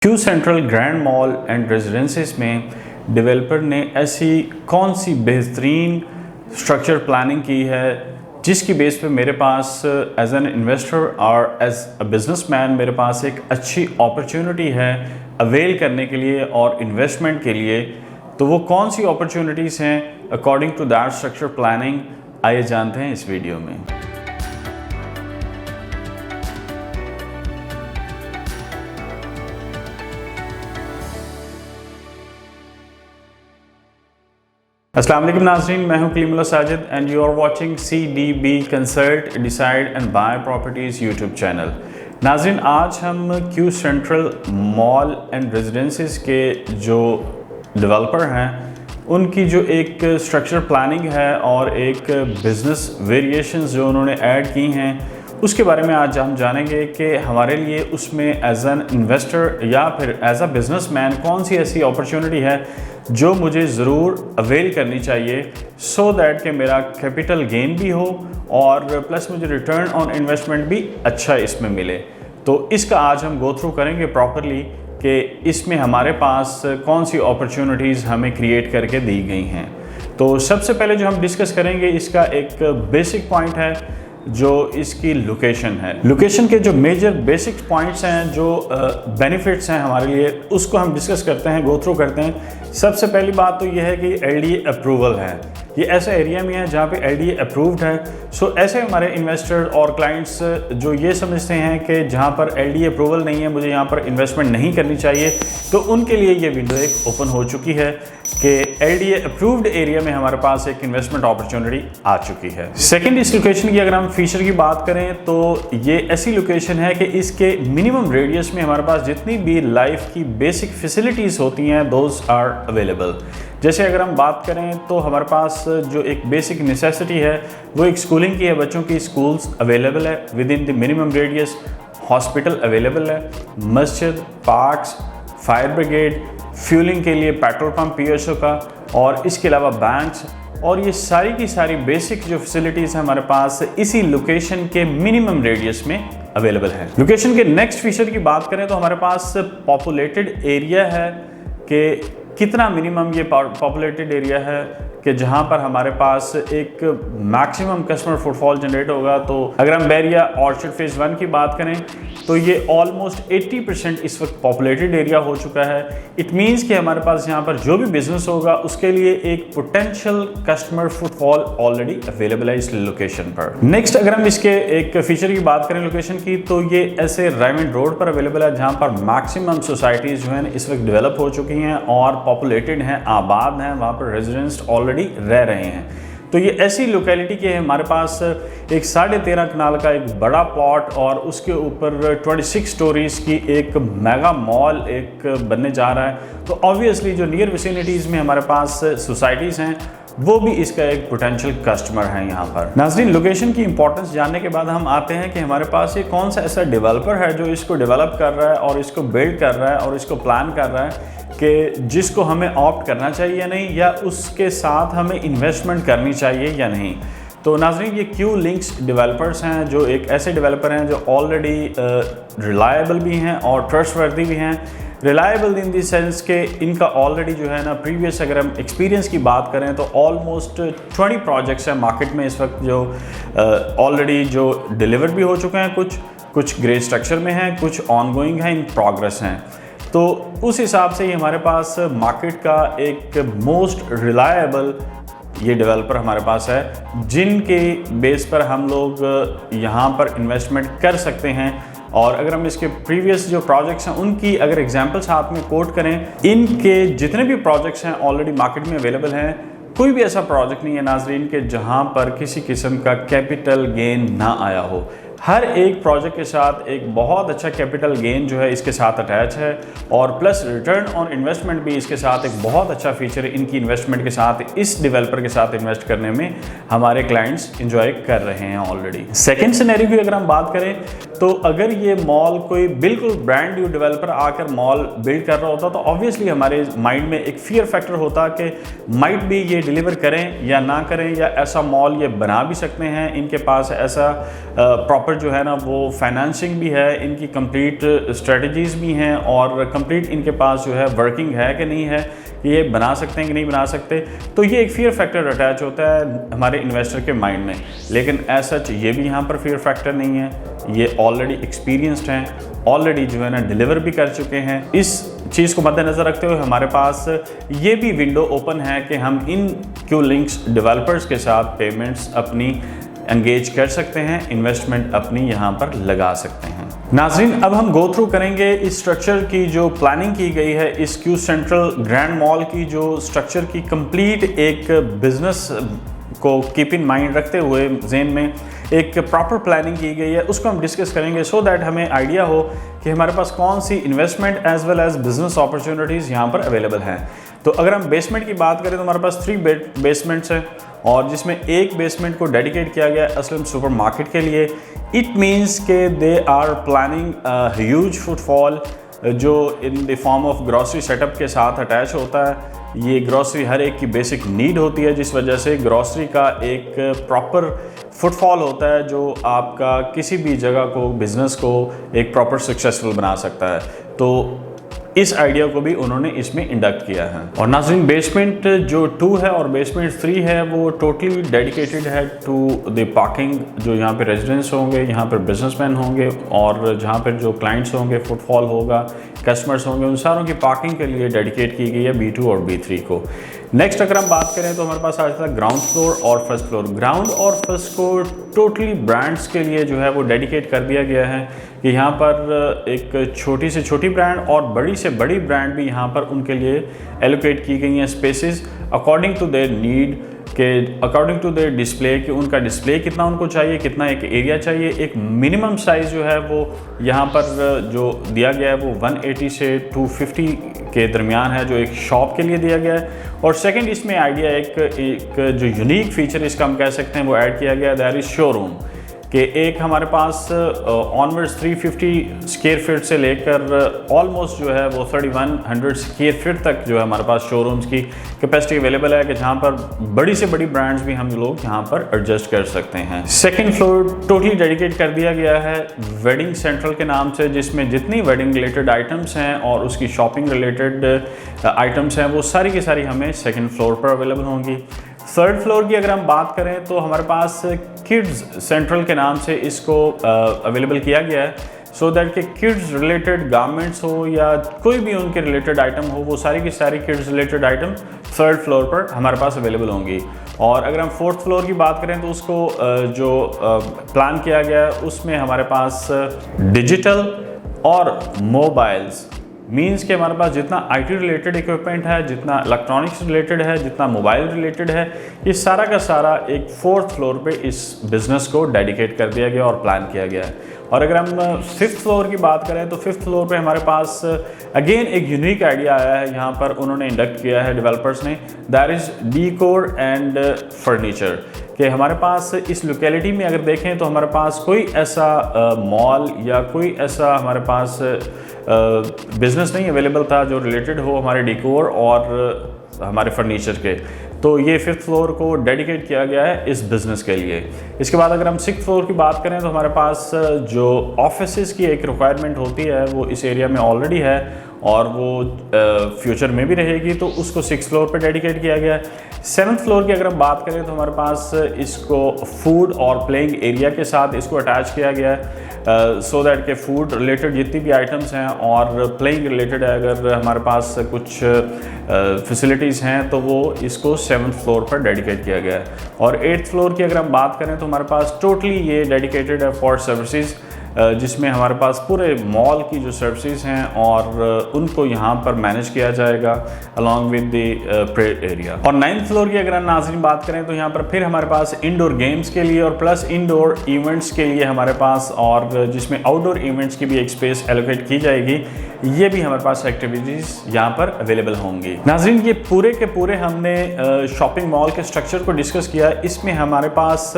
Q Central Grand Mall and रेजिडेंसीज में developer ने ऐसी कौन सी बेहतरीन स्ट्रक्चर प्लानिंग की है जिसकी बेस पे मेरे पास एज एन इन्वेस्टर और एज अ बिजनेसमैन मेरे पास एक अच्छी अपॉर्चुनिटी है अवेल करने के लिए और इन्वेस्टमेंट के लिए। तो वो कौन सी अपॉर्चुनिटीज़ हैं according to that structure planning, आइए जानते हैं इस वीडियो में। अस्सलाम वालेकुम नाज़रीन, मैं हूं Kalimullah Sajid and you are watching CDB consult decide and buy properties YouTube channel. नाज़रीन, आज हम Q central mall and residencies के जो डेवलपर हैं उनकी जो एक स्ट्रक्चर प्लानिंग है और एक बिज़नेस वेरिएशंस जो उन्होंने ऐड की हैं उसके बारे में आज हम जानेंगे कि हमारे लिए उसमें एज एन इन्वेस्टर या फिर एज अ बिजनेसमैन कौन सी ऐसी अपॉर्चुनिटी है जो मुझे ज़रूर अवेल करनी चाहिए सो दैट कि मेरा कैपिटल गेन भी हो और प्लस मुझे रिटर्न ऑन इन्वेस्टमेंट भी अच्छा इसमें मिले। तो इसका आज हम गो थ्रू करेंगे प्रॉपरली कि इसमें हमारे पास कौन सी अपॉर्चुनिटीज़ हमें क्रिएट करके दी गई हैं। तो सबसे पहले जो हम डिस्कस करेंगे इसका एक बेसिक पॉइंट है जो इसकी लोकेशन है। लोकेशन के जो मेजर बेसिक पॉइंट्स हैं, जो बेनिफिट्स हैं हमारे लिए, उसको हम डिस्कस करते हैं, गो थ्रू करते हैं। सबसे पहली बात तो यह है कि LDA अप्रूवल है। ये ऐसा एरिया में है जहाँ पे LDA अप्रूव्ड है। सो ऐसे हमारे इन्वेस्टर और क्लाइंट्स जो ये समझते हैं कि जहाँ पर LDA अप्रूवल नहीं है मुझे यहाँ पर इन्वेस्टमेंट नहीं करनी चाहिए, तो उनके लिए ये विंडो एक ओपन हो चुकी है कि LDA अप्रूव्ड एरिया में हमारे पास एक इन्वेस्टमेंट अपॉर्चुनिटी आ चुकी है। सेकेंड, इस लोकेशन की अगर हम फीचर की बात करें तो ये ऐसी लोकेशन है कि इसके मिनिमम रेडियस में हमारे पास जितनी भी लाइफ की बेसिक फैसिलिटीज़ होती हैं दोज आर अवेलेबल। जैसे अगर हम बात करें तो हमारे पास जो एक बेसिक नेसेसिटी है वो एक स्कूलिंग की है, बच्चों की स्कूल्स अवेलेबल है with in the minimum radius, hospital available है, मस्जिद, पार्क्स, फायर ब्रिगेड, फ्यूलिंग के लिए पेट्रोल पंप PSO का, और इसके अलावा बैंक्स, और ये सारी की सारी बेसिक जो फैसिलिटीज़ हैं हमारे पास इसी लोकेशन के मिनिमम रेडियस में अवेलेबल है। लोकेशन के नेक्स्ट फीचर की बात करें तो हमारे पास पॉपुलेटेड एरिया है कि कितना मिनिमम ये पॉपुलेटेड एरिया है कि जहाँ पर हमारे पास एक मैक्सिमम कस्टमर फुटफॉल जनरेट होगा। तो अगर हम बैरिया ऑर्चर्ड फेज़ 1 की बात करें तो ये ऑलमोस्ट 80% इस वक्त पॉपुलेटेड एरिया हो चुका है। इट मीन्स कि हमारे पास यहाँ पर जो भी बिजनेस होगा उसके लिए एक potential customer footfall already available है इस लोकेशन पर। नेक्स्ट, अगर हम इसके एक फीचर की बात करें लोकेशन की, तो ये ऐसे रायमंड रोड पर अवेलेबल है जहाँ पर मैक्सिमम सोसाइटीज़ जो हैं इस वक्त डेवलप हो चुकी हैं और पॉपुलेटेड हैं, आबाद हैं, वहाँ पर रेजिडेंट्स ऑलरेडी रह रहे हैं। तो ये ऐसी लोकेलिटी के हमारे पास एक 13.5 कनाल का एक बड़ा प्लॉट और उसके ऊपर 26 स्टोरीज़ की एक मेगा मॉल एक बनने जा रहा है। तो ऑब्वियसली जो नियर विसिनिटीज़ में हमारे पास सोसाइटीज़ हैं वो भी इसका एक पोटेंशियल कस्टमर है यहाँ पर। नाज़रीन, लोकेशन की इंपॉर्टेंस जानने के बाद हम आते हैं कि हमारे पास ये कौन सा ऐसा डेवलपर है जो इसको डेवलप कर रहा है और इसको बिल्ड कर रहा है और इसको प्लान कर रहा है कि जिसको हमें ऑप्ट करना चाहिए या नहीं, या उसके साथ हमें इन्वेस्टमेंट करनी चाहिए या नहीं। तो नाज़रीन, ये क्यू लिंक्स डेवलपर्स हैं जो एक ऐसे डेवलपर हैं जो ऑलरेडी रिलायबल भी हैं और ट्रस्टवर्दी भी हैं। रिलायबल इन द सेंस के इनका ऑलरेडी जो है ना प्रीवियस अगर हम एक्सपीरियंस की बात करें तो ऑलमोस्ट 20 प्रोजेक्ट्स हैं मार्केट में इस वक्त जो ऑलरेडी जो डिलीवर भी हो चुके हैं, कुछ ग्रे स्ट्रक्चर में हैं, कुछ ऑनगोइंग हैं, इन प्रोग्रेस हैं। तो उस हिसाब से ही हमारे पास मार्केट का एक मोस्ट रिलायबल ये डेवलपर हमारे पास है जिनके बेस पर हम लोग यहाँ पर इन्वेस्टमेंट कर सकते हैं। और अगर हम इसके प्रीवियस जो प्रोजेक्ट्स हैं उनकी अगर एग्जांपल्स हाथ में कोट करें, इनके जितने भी प्रोजेक्ट्स हैं ऑलरेडी मार्केट में अवेलेबल हैं। कोई भी ऐसा प्रोजेक्ट नहीं है नाजरीन के जहां पर किसी किस्म का कैपिटल गेन ना आया हो। हर एक प्रोजेक्ट के साथ एक बहुत अच्छा कैपिटल गेन जो है इसके साथ अटैच है और प्लस रिटर्न ऑन इन्वेस्टमेंट भी इसके साथ एक बहुत अच्छा फीचर है। इनकी इन्वेस्टमेंट के साथ इस डेवलपर के साथ इन्वेस्ट करने में हमारे क्लाइंट्स इंजॉय कर रहे हैं ऑलरेडी। सेकेंड सिनेरियो की अगर हम बात करें तो अगर ये मॉल कोई बिल्कुल ब्रांड न्यू डेवलपर आकर मॉल बिल्ड कर रहा होता तो ऑब्वियसली हमारे माइंड में एक फियर फैक्टर होता कि माइट भी ये डिलीवर करें या ना करें, या ऐसा मॉल ये बना भी सकते हैं, इनके पास ऐसा प्रॉपर्टी प्रॉपर जो है ना वो फाइनेंसिंग भी है, इनकी कंप्लीट स्ट्रेटजीज़ भी हैं और कंप्लीट इनके पास जो है वर्किंग है कि नहीं है, ये बना सकते हैं कि नहीं बना सकते। तो ये एक फियर फैक्टर अटैच होता है हमारे इन्वेस्टर के माइंड में, लेकिन एज सच ये भी यहाँ पर फियर फैक्टर नहीं है। ये ऑलरेडी एक्सपीरियंस्ड हैं, ऑलरेडी जो है ना डिलीवर भी कर चुके हैं। इस चीज़ को मद्देनज़र रखते हुए हमारे पास ये भी विंडो ओपन है कि हम इन क्यूलिंक्स डेवलपर्स के साथ पेमेंट्स अपनी एंगेज कर सकते हैं, इन्वेस्टमेंट अपनी यहाँ पर लगा सकते हैं। नाज़रीन, अब हम गो थ्रू करेंगे इस स्ट्रक्चर की जो प्लानिंग की गई है, इस क्यू सेंट्रल ग्रैंड मॉल की जो स्ट्रक्चर की कंप्लीट एक बिजनेस को कीप इन माइंड रखते हुए जेन में एक प्रॉपर प्लानिंग की गई है, उसको हम डिस्कस करेंगे सो दैट हमें आइडिया हो कि हमारे पास कौन सी investment as well as business opportunities यहाँ पर अवेलेबल हैं। तो अगर हम बेसमेंट की बात करें तो हमारे पास 3 बेसमेंट्स हैं और जिसमें एक बेसमेंट को डेडिकेट किया गया है असलम सुपर मार्केट के लिए। इट मीन्स के they are planning huge footfall जो in the form of grocery setup के साथ अटैच होता है। ये ग्रॉसरी हर एक की बेसिक नीड होती है, जिस वजह से ग्रॉसरी का एक प्रॉपर फुटफॉल होता है जो आपका किसी भी जगह को, बिज़नेस को एक प्रॉपर सक्सेसफुल बना सकता है। तो इस आइडिया को भी उन्होंने इसमें इंडक्ट किया है। और नाज़रीन, बेसमेंट जो 2 है और बेसमेंट 3 है वो टोटली डेडिकेटेड है टू द पार्किंग। जो यहाँ पे रेजिडेंट्स होंगे, यहाँ पर बिजनेसमैन होंगे और जहाँ पर जो क्लाइंट्स होंगे, फुटफॉल होगा, कस्टमर्स होंगे, उन सारों की पार्किंग के लिए डेडिकेट की गई है B2 और B3 को। नेक्स्ट अगर हम बात करें तो हमारे पास आ जाता है ग्राउंड फ्लोर और फर्स्ट फ्लोर। ग्राउंड और फर्स्ट फ्लोर टोटली ब्रांड्स के लिए जो है वो डेडिकेट कर दिया गया है कि यहाँ पर एक छोटी से छोटी ब्रांड और बड़ी से बड़ी ब्रांड भी यहाँ पर उनके लिए एलोकेट की गई हैं spaces according to their need, के अकॉर्डिंग टू देयर डिस्प्ले, कि उनका डिस्प्ले कितना उनको चाहिए, कितना एक एरिया चाहिए। एक मिनिमम साइज़ जो है वो यहाँ पर जो दिया गया है वो 180 से 250 के दरमियान है, जो एक शॉप के लिए दिया गया है। और सेकंड इसमें आइडिया एक जो यूनिक फीचर इसका हम कह सकते हैं वो ऐड किया गया है, दैट इज़ शोरूम। कि एक हमारे पास ऑनवर्ड्स 350 स्क्वायर फीट से लेकर ऑलमोस्ट जो है वो 3100 स्क्वायर फीट तक जो है हमारे पास शोरूम्स की कैपेसिटी अवेलेबल है, कि जहाँ पर बड़ी से बड़ी ब्रांड्स भी हम लोग यहाँ पर एडजस्ट कर सकते हैं। सेकंड फ्लोर टोटली डेडिकेट कर दिया गया है वेडिंग सेंट्रल के नाम से, जिसमें जितनी वेडिंग रिलेटेड आइटम्स हैं और उसकी शॉपिंग रिलेटेड आइटम्स हैं वो सारी की सारी हमें सेकेंड फ्लोर पर अवेलेबल होंगी। थर्ड फ्लोर की अगर हम बात करें तो हमारे पास किड्स सेंट्रल के नाम से इसको अवेलेबल किया गया है, सो दैट कि किड्स रिलेटेड गारमेंट्स हो या कोई भी उनके रिलेटेड आइटम हो, वो सारी की सारी kids related item third floor पर हमारे पास अवेलेबल होंगी। और अगर हम फोर्थ फ्लोर की बात करें तो उसको जो प्लान किया गया है उसमें हमारे पास डिजिटल और मोबाइल्स, मीन्स कि हमारे पास जितना IT रिलेटेड इक्विपमेंट है, जितना इलेक्ट्रॉनिक्स रिलेटेड है, जितना मोबाइल रिलेटेड है, ये सारा का सारा एक फोर्थ फ्लोर पे इस बिज़नेस को डेडिकेट कर दिया गया और प्लान किया गया है। और अगर हम फिफ्थ फ्लोर की बात करें तो फिफ्थ फ्लोर पे हमारे पास अगेन एक यूनिक आइडिया आया है, यहाँ पर उन्होंने इंडक्ट किया है डेवलपर्स ने, that is decor and furniture. कि हमारे पास इस लोकेलिटी में अगर देखें तो हमारे पास कोई ऐसा मॉल या कोई ऐसा हमारे पास बिज़नेस नहीं अवेलेबल था जो रिलेटेड हो हमारे डेकोर और हमारे फर्नीचर के। तो ये फिफ्थ फ्लोर को डेडिकेट किया गया है इस बिज़नेस के लिए। इसके बाद अगर हम सिक्स्थ फ्लोर की बात करें तो हमारे पास जो ऑफिसेज़ की एक रिक्वायरमेंट होती है वो इस एरिया में ऑलरेडी है और वो फ्यूचर में भी रहेगी, तो उसको सिक्स्थ फ्लोर पे डेडिकेट किया गया है। सेवन्थ फ्लोर की अगर हम बात करें तो हमारे पास इसको फूड और प्लेइंग एरिया के साथ इसको अटैच किया गया है, सो दैट के फूड रिलेटेड जितनी भी आइटम्स हैं और प्लेइंग रिलेटेड अगर हमारे पास कुछ फैसिलिटीज़ हैं तो वो इसको सेवन्थ फ्लोर पर डेडिकेट किया गया है। और एट्थ फ्लोर की अगर हम बात करें तो हमारे पास टोटली ये डेडिकेटेड है फॉर सर्विसेज, जिसमें हमारे पास पूरे मॉल की जो सर्विसेज हैं और उनको यहाँ पर मैनेज किया जाएगा अलॉन्ग विद द प्रेड एरिया। और नाइन्थ फ्लोर की अगर हम नाज़रीन बात करें तो यहाँ पर फिर हमारे पास इंडोर गेम्स के लिए और प्लस इंडोर इवेंट्स के लिए हमारे पास, और जिसमें आउटडोर इवेंट्स की भी एक स्पेस एलोकेट की जाएगी, ये भी हमारे पास एक्टिविटीज़ यहाँ पर अवेलेबल होंगी। नाज़रीन, ये पूरे के पूरे हमने शॉपिंग मॉल के स्ट्रक्चर को डिस्कस किया। इसमें हमारे पास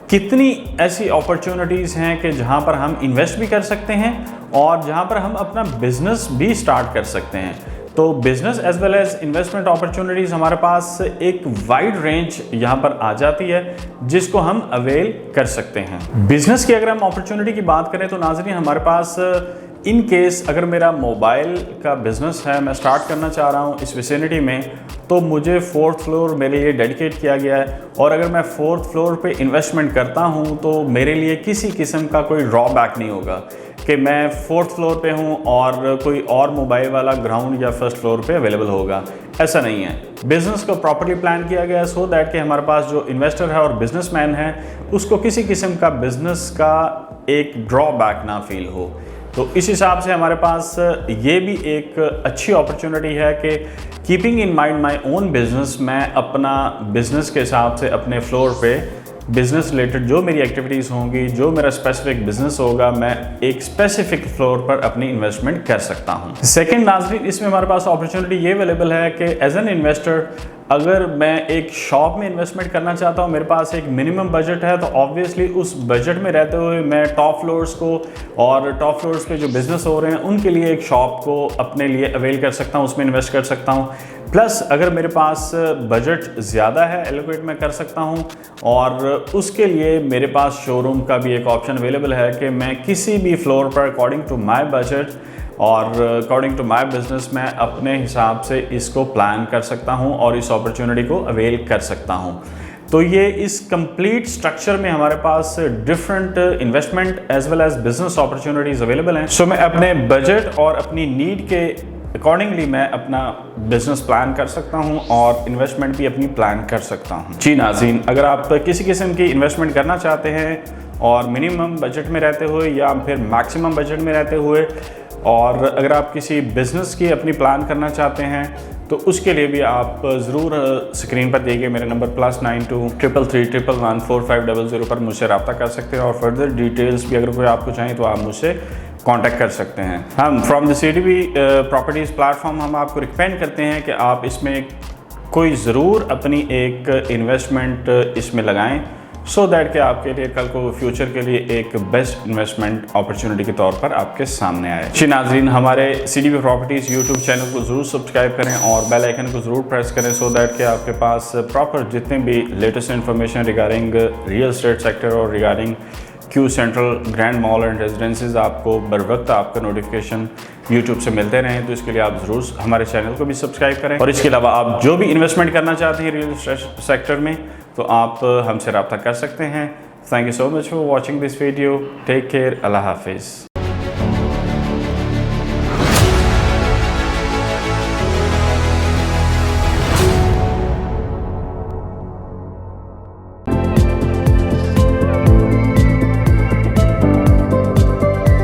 कितनी ऐसी अपॉर्चुनिटीज़ हैं कि जहां पर हम इन्वेस्ट भी कर सकते हैं और जहां पर हम अपना बिजनेस भी स्टार्ट कर सकते हैं। तो business as well as investment opportunities हमारे पास एक वाइड रेंज यहाँ पर आ जाती है जिसको हम अवेल कर सकते हैं। बिजनेस की अगर हम अपॉर्चुनिटी की बात करें तो नाज़रीन हमारे पास इन केस अगर मेरा मोबाइल का बिज़नेस है, मैं स्टार्ट करना चाह रहा हूँ इस विसिनिटी में, तो मुझे 4th फ्लोर मेरे लिए डेडिकेट किया गया है और अगर मैं 4th फ्लोर पे इन्वेस्टमेंट करता हूँ तो मेरे लिए किसी किस्म का कोई ड्रॉबैक नहीं होगा कि मैं 4th फ्लोर पे हूँ और कोई और मोबाइल वाला ग्राउंड या 1st फ्लोर पे अवेलेबल होगा। ऐसा नहीं है। बिज़नेस को प्रॉपर्ली प्लान किया गया है सो दैट कि हमारे पास जो इन्वेस्टर है और बिजनेसमैन है उसको किसी किस्म का बिज़नेस का एक ड्रॉबैक ना फील हो। तो इस हिसाब से हमारे पास ये भी एक अच्छी अपॉर्चुनिटी है कि keeping in mind my own business, मैं अपना बिजनेस के हिसाब से अपने फ्लोर पे बिजनेस रिलेटेड जो मेरी एक्टिविटीज़ होंगी, जो मेरा स्पेसिफिक बिजनेस होगा, मैं एक स्पेसिफिक फ्लोर पर अपनी इन्वेस्टमेंट कर सकता हूँ। सेकंड नाज़रीन, इसमें हमारे पास अपॉर्चुनिटी ये अवेलेबल है कि एज एन इन्वेस्टर अगर मैं एक शॉप में इन्वेस्टमेंट करना चाहता हूँ, मेरे पास एक मिनिमम बजट है, तो ऑब्वियसली उस बजट में रहते हुए मैं टॉप फ्लोर्स को और टॉप फ्लोर्स पे जो बिज़नेस हो रहे हैं उनके लिए एक शॉप को अपने लिए अवेल कर सकता हूँ, उसमें इन्वेस्ट कर सकता हूँ। प्लस अगर मेरे पास बजट ज़्यादा है एलोकेट मैं कर सकता हूँ और उसके लिए मेरे पास शोरूम का भी एक ऑप्शन अवेलेबल है कि मैं किसी भी फ्लोर पर अकॉर्डिंग टू माई बजट और अकॉर्डिंग टू माई बिजनेस मैं अपने हिसाब से इसको प्लान कर सकता हूँ और इस अपॉर्चुनिटी को अवेल कर सकता हूँ। तो ये इस कंप्लीट स्ट्रक्चर में हमारे पास different investment as well as business opportunities available हैं। सो मैं अपने बजट और अपनी नीड के अकॉर्डिंगली मैं अपना बिजनेस प्लान कर सकता हूं और इन्वेस्टमेंट भी अपनी प्लान कर सकता हूं। जी नाज़रीन, अगर आप किसी किस्म की इन्वेस्टमेंट करना चाहते हैं और मिनिमम बजट में रहते हुए या फिर मैक्सिमम बजट में रहते हुए, और अगर आप किसी बिज़नेस की अपनी प्लान करना चाहते हैं तो उसके लिए भी आप ज़रूर स्क्रीन पर दिए गए मेरे नंबर +92 333 111 4500 पर मुझसे रब्ता कर सकते हैं और फर्दर डिटेल्स भी अगर कोई आपको चाहिए तो आप मुझसे कांटेक्ट कर सकते हैं। हम from the CDB properties platform हम आपको रिकमेंड करते हैं कि आप इसमें कोई ज़रूर अपनी एक इन्वेस्टमेंट इसमें लगाएं सो दैट कि आपके लिए कल को फ्यूचर के लिए एक बेस्ट इन्वेस्टमेंट अपॉर्चुनिटी के तौर पर आपके सामने आए। जी नाज़रीन, हमारे CDB प्रॉपर्टीज़ यूट्यूब चैनल को ज़रूर सब्सक्राइब करें और बेल आइकन को ज़रूर प्रेस करें सो दैट कि आपके पास प्रॉपर जितने भी latest information regarding real estate sector और regarding Q Central Grand Mall and Residencies आपको बर वक्त आपका नोटिफिकेशन यूट्यूब से मिलते रहें। तो इसके लिए आप ज़रूर हमारे चैनल को भी सब्सक्राइब करें और इसके अलावा आप जो भी इन्वेस्टमेंट करना चाहते हैं रियल एस्टेट सेक्टर में तो आप हमसे रब्ता कर सकते हैं। Thank you so much for watching this video. Take care. अल्लाह हाफिज़।